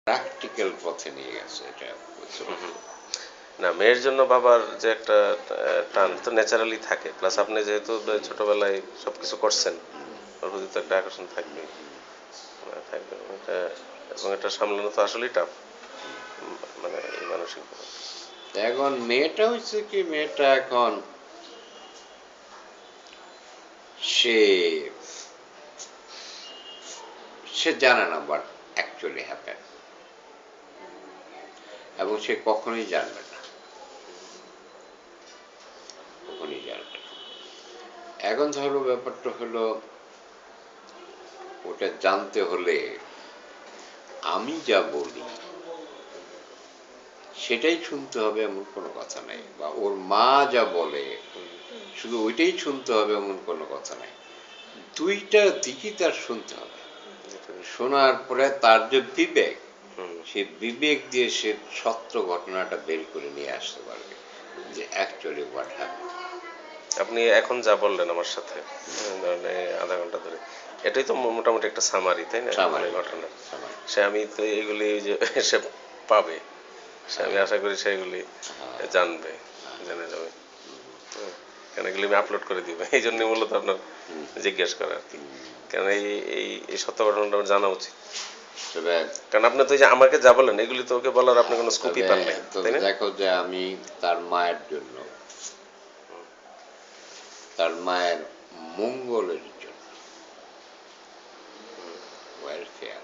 Practical পথে নিয়ে গেছে এটা। না, মেয়ের জন্য বাবার যে একটা টান তো ন্যাচারালি থাকে, প্লাস আপনি যেহেতু ছোটবেলায় সবকিছু করছেন, ওর প্রতি তো একটা আকর্ষণ থাকবেই। থাকবে এটা, এবং এটা সামলানো তো আসলেই টাফ, মানে এই মানসিক। এখন মেয়েটা হচ্ছে কি, মেয়েটা এখন সে সে জানে না বাট অ্যাকচুয়ালি হ্যাপেন, এবং সে কখনোই জানবে না, কখনোই জানবে না। এখন ধরো ব্যাপারটা হলো, ওটা জানতে হলে আমি যা বলি সেটাই শুনতে হবে এমন কোনো কথা নেই, বা ওর মা যা বলে শুধু ওইটাই শুনতে হবে এমন কোনো কথা নেই। দুইটা দিকই তার শুনতে হবে। শোনার পরে তার যে বিবেক, সে বিবেক দিয়ে সে সত্য ঘটনাটা বের করে নিয়ে আসতে পারবে যে অ্যাকচুয়ালি হোয়াট হ্যাপেন্ড। আপনি এখন যা বললেন আমার সাথে, ধরেন আধা ঘন্টা ধরে, এটাই তো মোটামুটি একটা সামারি, তাই না, মানে ঘটনার। সে আমি তো এইগুলি যে সে পাবে, সে আমি আশা করি সেগুলি জানবে, জেনে যাবে, কারণ এগুলি আমি আপলোড করে দিবে, এই জন্য মূলত আপনার জিজ্ঞেস করা আর কি। কারণ এই এই এই সত্য ঘটনাটা আমার জানা উচিত, কারণ আপনি তো যে আমাকে যা বলেন এগুলি তো ওকে বলার আপনি কোনো স্কোপই পান নাই, তাই না? দেখো যে আমি তার মায়ের জন্য, তার মায়ের মঙ্গলের জন্য, ওয়েলফেয়ার,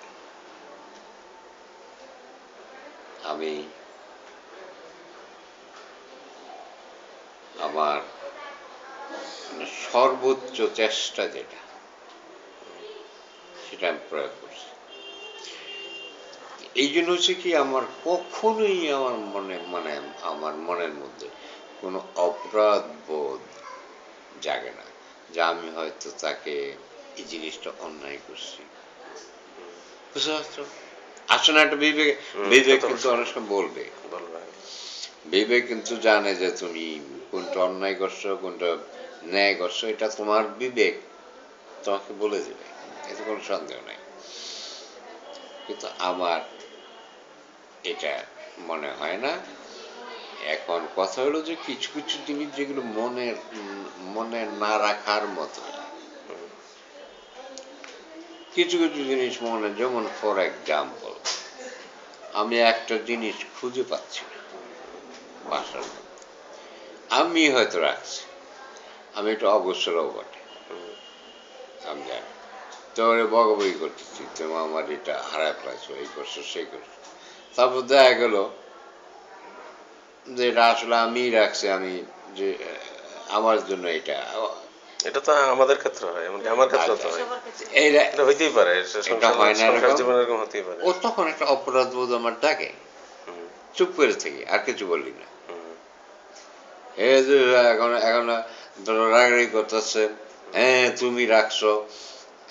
আমি আমার সর্বোচ্চ চেষ্টা যেটা, সেটা আমি প্রয়োগ করছি। এই জন্য হচ্ছে কি, আমার কখনোই আমার আমার মনের মধ্যে কোনো অপরাধ বোধ জাগে না যে আমি হয়তো তাকে এই জিনিসটা অন্যায় করছি। বুঝতে পারছো? আসলে একটা বিবেক, বিবেক কিন্তু অনেক সময় বলবে, বিবেক কিন্তু জানে যে তুমি কোনটা অন্যায় করছো, কোনটা ন্যায় করছো, এটা তোমার বিবেক তোমাকে বলে দেবে, এতে কোনো সন্দেহ নাই। কিন্তু আমার এটা মনে হয় না। এখন কথা হলো যে কিছু কিছু জিনিস যেগুলো মনে না রাখার মতো, কিছু কিছু জিনিস মনে, যেমন ফর এক্সাম্পল আমি একটা জিনিস খুঁজে পাচ্ছি না বাসার মধ্যে, আমি হয়তো রাখছি, আমি একটু অবসরও বটে, আমি জানি, তো ওরে বকাবকি করতেছি, তুমি আমার এটা হারায় ফেলাইছো, এই করছো সেই করছো। তারপর দেখা গেল যে এটা আসলে আমি রাখছি, আমি যে আমার জন্য এটা, এটা তো আমাদের ক্ষেত্রে হয়, এমনকি আমার ক্ষেত্রে তো হয়, এটা হইতেই পারে, এটা হয় না সংসার এরকম, জীবন এরকম হতেই পারে। ও তখন একটা অপরাধ বোধ আমার ডাকে, চুপ করে থাকি, আর কিছু বললি না। এই যে এখন এখন ধরো রাগারাগি করতেছে, হ্যাঁ তুমি রাখছো,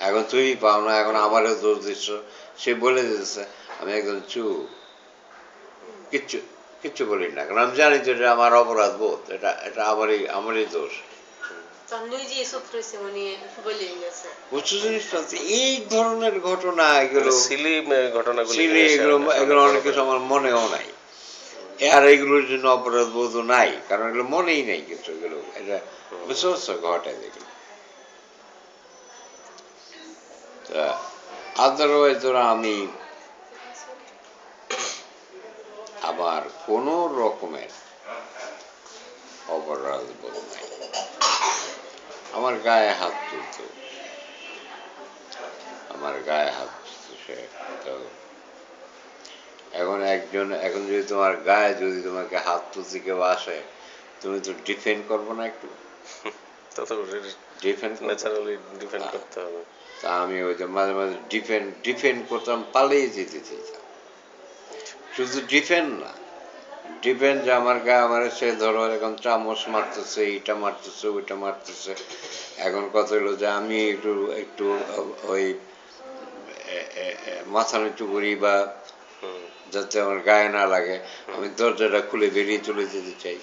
এখন তুমি পাও না, এখন আমারও দোষ দিচ্ছ, সে বলে দিতেছে, আমি একদম চুপ, কিচ্ছু কিচ্ছু বলি না, কারণ আমি জানি যে এটা আমার অপরাধ বোধ, এটা এটা আমারই দোষ। বুঝছো জিনিসটা? এই ধরনের ঘটনা, এগুলো সিলি ঘটনাগুলি সিলি, এগুলো এগুলো অনেক কিছু আমার মনেও নাই, আর এগুলোর জন্য অপরাধ বোধ নাই, কারণ এগুলো মনেই নেই কিছু, এগুলো এটা বুঝতে পারছো ঘটে দেখলো। আদারওয়াইজ ধরো আমি আবার কোনো রকমের অপরাধ বোধ নাই, আমার গায়ে হাত তুলতো, আমার গায়ে হাত তুলতো সে, তো এখন যদি তোমার গায়ে যদি তোমাকে হাত তুলতে কেউ আসে, তুমি তো ডিফেন্ড করবো না একটু, ডিফেন্ড ন্যাচারালি ডিফেন্ড করতে হবে। তা আমি ওই যে মাঝে মাঝে ডিফেন্ড করতাম, পালিয়ে যেতে চাইতাম। শুধু ডিফেন্ড না, ডিফেন্ড যে আমার গায়ে আমার সে ধরো এখন চামচ মারতেছে, এইটা মারতেছে, ওইটা মারতেছে, এখন কথা হলো যে আমি একটু একটু ওই মাথা নিচু করি, বা যাতে আমার গায়ে না লাগে, আমি দরজাটা খুলে বেরিয়ে চলে যেতে চাই।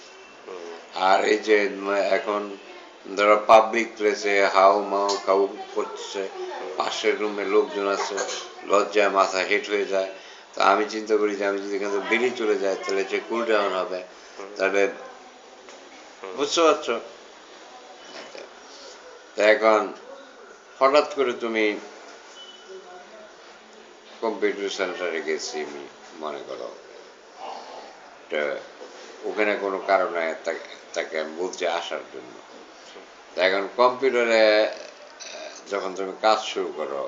আর এই যে এখন ধরো পাবলিক প্লেসে হাউ মাউ করতেছে, পাশের রুমে লোকজন আছে, লজ্জায় মাথা হেট হয়ে যায়, তো আমি চিন্তা করি যে আমি যদি এখান থেকে বেরিয়ে চলে যাই তাহলে যে কুল ডাউন হবে, তাহলে বুঝতে পারছো। তা এখন হঠাৎ করে তুমি কম্পিউটার সেন্টারে গেছি আমি, মনে করো তা ওখানে কোনো কারণে তাকে আমি বলছি আসার জন্য। তা এখন কম্পিউটারে যখন তুমি কাজ শুরু করো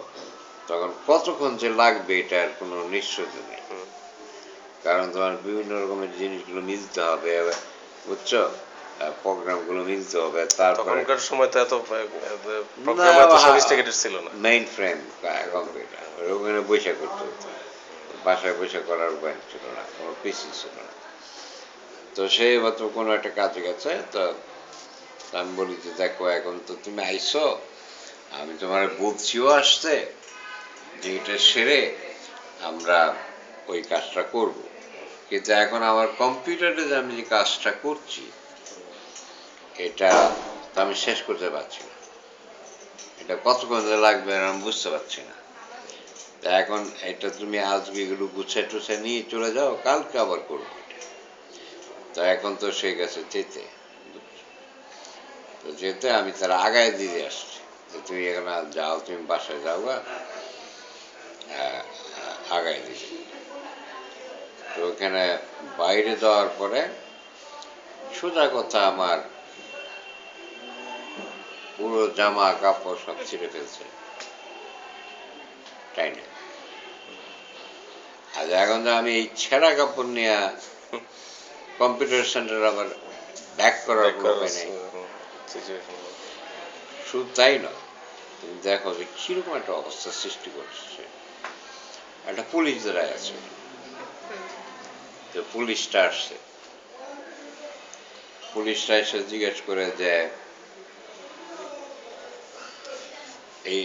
তখন কতক্ষণ যে লাগবে এটার কোনো নিশ্চয়তা নেই, কারণ তোমার বিভিন্ন রকমের জিনিসগুলো মিলতে হবে, বুঝছো, প্রোগ্রামগুলো মিলতে হবে। তারপরে তখনকার সময় তো এত প্রোগ্রাম এত সফিস্টিকেটেড ছিল না। মেইন ফ্রেম কম্পিউটার ওখানে বসে করতে হতো, বাসায় বসে করার উপায় ছিল না, কোনো পিসি ছিল না। তো সে মাত্র কোনো একটা কাজে গেছে, তো আমি বলি যে দেখো এখন তো তুমি আইসো, আমি তোমার বলছিও আসতে যে এটা সেরে আমরা ওই কাজটা করব, কিন্তু এখন আমার কম্পিউটারে যে আমি যে কাজটা করছি এটা তো আমি শেষ করতে পারছি না, এটা কতক্ষণ লাগবে আমি বুঝতে পারছি না। তা এখন এটা তুমি আজকে এগুলো গুছিয়ে টুছিয়ে নিয়ে চলে যাও, কালকে আবার করবো এটা। তা এখন তো সে গেছে যেতে, তো যেতে আমি তার আগায় দিয়ে আসছি যে তুমি এখানে যাও, তুমি বাসায় যাও গা, আগায় দিতে। তো ওখানে বাইরে যাওয়ার পরে সোজা কথা আমার পুরো জামা কাপড় সব ছিঁড়ে ফেলছে, তাই না? আর এখন তো আমি এই ছেঁড়া কাপড় নিয়ে কম্পিউটার সেন্টার আবার ব্যাক করার কোনো উপায় নেই। শুধু তাই নয়, তুমি দেখো যে কিরকম একটা অবস্থা সৃষ্টি করছে। একটা পুলিশ দাঁড়ায় আছে, তো পুলিশটা আসছে, পুলিশটা এসে জিজ্ঞেস করে যে এই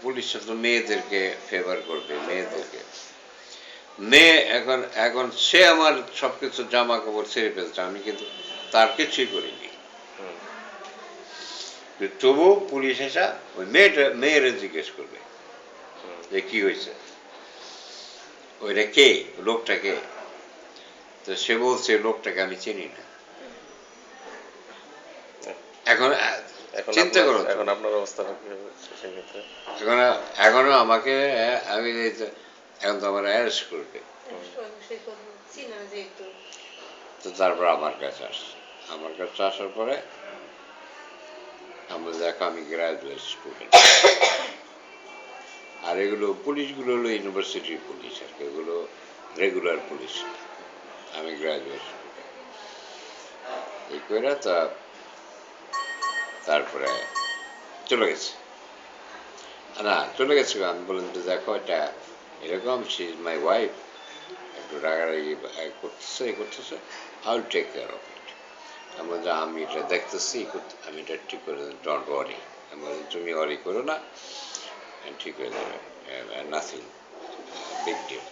পুলিশটা তো মেয়েদেরকে ফেভার করবে, মেয়েদেরকে মেয়ে এখন এখন সে আমার সবকিছু জামা কাপড় ছেড়ে ফেলছে, আমি কিন্তু তার কিছুই করিনি। তবু পুলিশ এসে ওই মেয়েরে জিজ্ঞেস করবে যে কি হয়েছে, ওইটা কে, লোকটা কে। তো সে বলছে লোকটাকে আমি চিনি না। এখন চিন্তা করো, এখন আপনার অবস্থাটা কি হবে সেক্ষেত্রে? এখন এখনো আমাকে আমি এখন তো আমার অ্যারেস্ট করবে। তো তারপর আমার কাছে আসছে, আমার কাছে আসার পরে আমরা দেখো আমি গ্রাজুয়েট স্টুডেন্ট, আর এগুলো পুলিশগুলো হলো ইউনিভার্সিটির পুলিশ, আর কি এগুলো রেগুলার পুলিশ, আমি গ্রাজুয়েট স্টুডেন্ট। এই করে তারপরে চলে গেছে, না চলে গেছে, আমি বললাম যে দেখো এটা এরকম, শি ইজ মাই ওয়াইফ, একটু রাগারাগি করতেছে করতেছে, I will take care of it. আমরা যে আমি এটা দেখতেছি, আমি এটা ঠিক করে, ডোন্ট ওয়ারি, আমি বললাম তুমি ওয়ারি করো না, ঠিক হয়ে যাবে, নাথিং বিগ ডিল।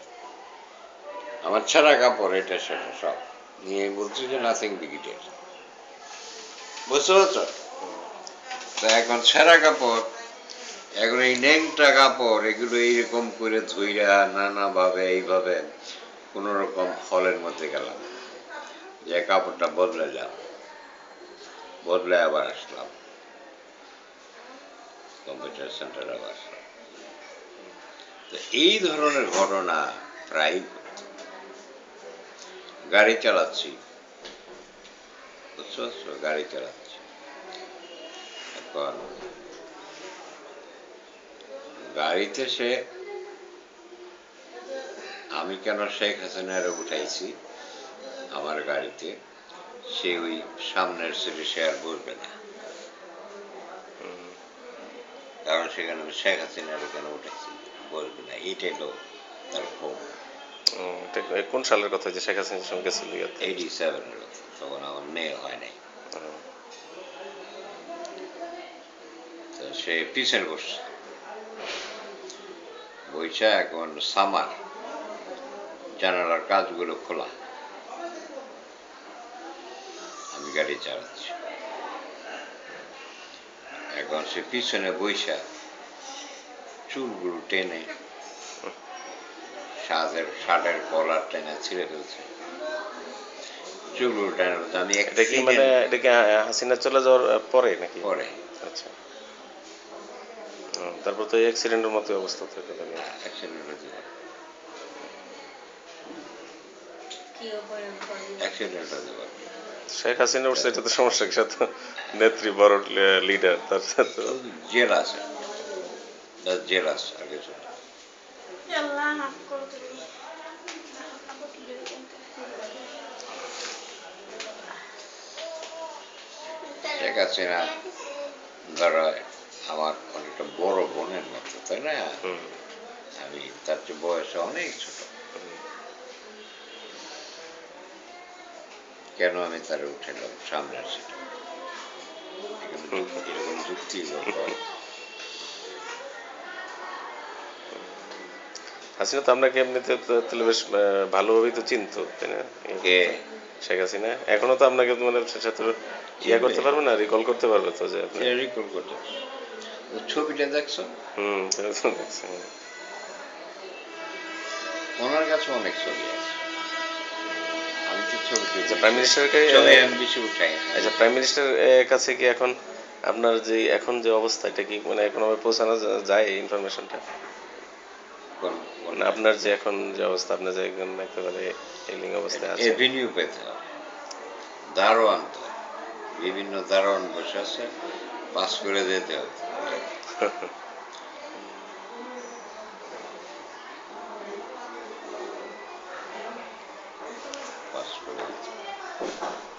আমার ছাড়া কাপড় এটা সেটা সব নিয়ে বলছি যে নাথিং বিগ ডিল, বুঝতে পারছো। তা এখন ছেঁড়া কাপড়, এখন এই ন্যাংটা কাপড় এগুলো এইরকম করে ধুইরা নানাভাবে এইভাবে কোন রকম হলের মধ্যে গেলাম, যে কাপড়টা বদলালাম, বদলে আবার আসলাম কম্পিউটার সেন্টারে আবার আসলাম। তো এই ধরনের ঘটনা প্রায় গাড়ি চালাচ্ছি, বুঝতে পারছো, গাড়ি চালাচ্ছি, এখন গাড়িতে সে আমি কেন শেখ হাসিনারে উঠাইছি আমার গাড়িতে, সে ওই সামনের সিটে সে আর বসবে না, কারণ সেখানে আমি শেখ হাসিনারে কেন উঠাইছি, বসবে না, এইটাই হলো তার ক্ষোভ। কোন সালের কথা যে শেখ হাসিনার সঙ্গে ছিল? 87-এর, তখন আমার মেয়ে হয় নাই। তো সে পিছনে বসছে, বইসা এখন সামার জানালার কাজগুলো খোলা, আমি গাড়ি চালাচ্ছি, এখন সে পিছনে বইসা চুলগুলো টেনে শার্টের কলার টেনে ছিঁড়ে ফেলছে, চুল উল্টানো, আমি এটা কি মানে এটা কি হাসিনা চলে যাওয়ার পরে নাকি? পরে আচ্ছা। তারপর তো অ্যাক্সিডেন্টের মতো অবস্থা থাকে তাহলে। অ্যাক্সিডেন্ট হতে পারে, অ্যাক্সিডেন্ট হতে পারে। শেখ হাসিনা উঠছে, এটা তো সমস্যা কি? সাথে নেত্রী, বড় লিডার, তার সাথে তো জেল আছে, জেল আছে আর কিছু না। শেখ হাসিনা ধরো আমার অনেকটা বড় বোনের মতো, তাই না? আমি তার চেয়ে বয়সে অনেক ছোট, কেন আমি তারা উঠেলাম সামনের সিটে? এরকম যুক্তি হাসিনা তো আপনাকে এমনিতে তাহলে বেশ ভালোভাবেই তো চিনতো, তাই না? কে শেখ হাসিনা এখনো তো আপনাকে মানে সাথে ইয়া করতে পারবে না, রিকল করতে পারবে তো যে আপনি। রিকল করতে, ও ছবিটা দেখছো? তুমি তো দেখছি। ওনার কাছে অনেক ছবি আছে, আমি তো ছবি আচ্ছা, প্রাইম মিনিস্টারকে আমি বেশি উঠাই। আচ্ছা, প্রাইম মিনিস্টার কাছে কি এখন আপনার যে এখন যে অবস্থা, এটা কি মানে এখনোভাবে পৌঁছানো যায় এই ইনফরমেশনটা? মানে আপনার যে এখন যে অবস্থা, আপনার যে একজন একেবারে এলিং অবস্থায় আছে। এভিনিউ পেতে হবে, দারোয়ান তো বিভিন্ন দারোয়ান বসে আছে, পাস করে যেতে হবে, পাস করে যেতে হবে।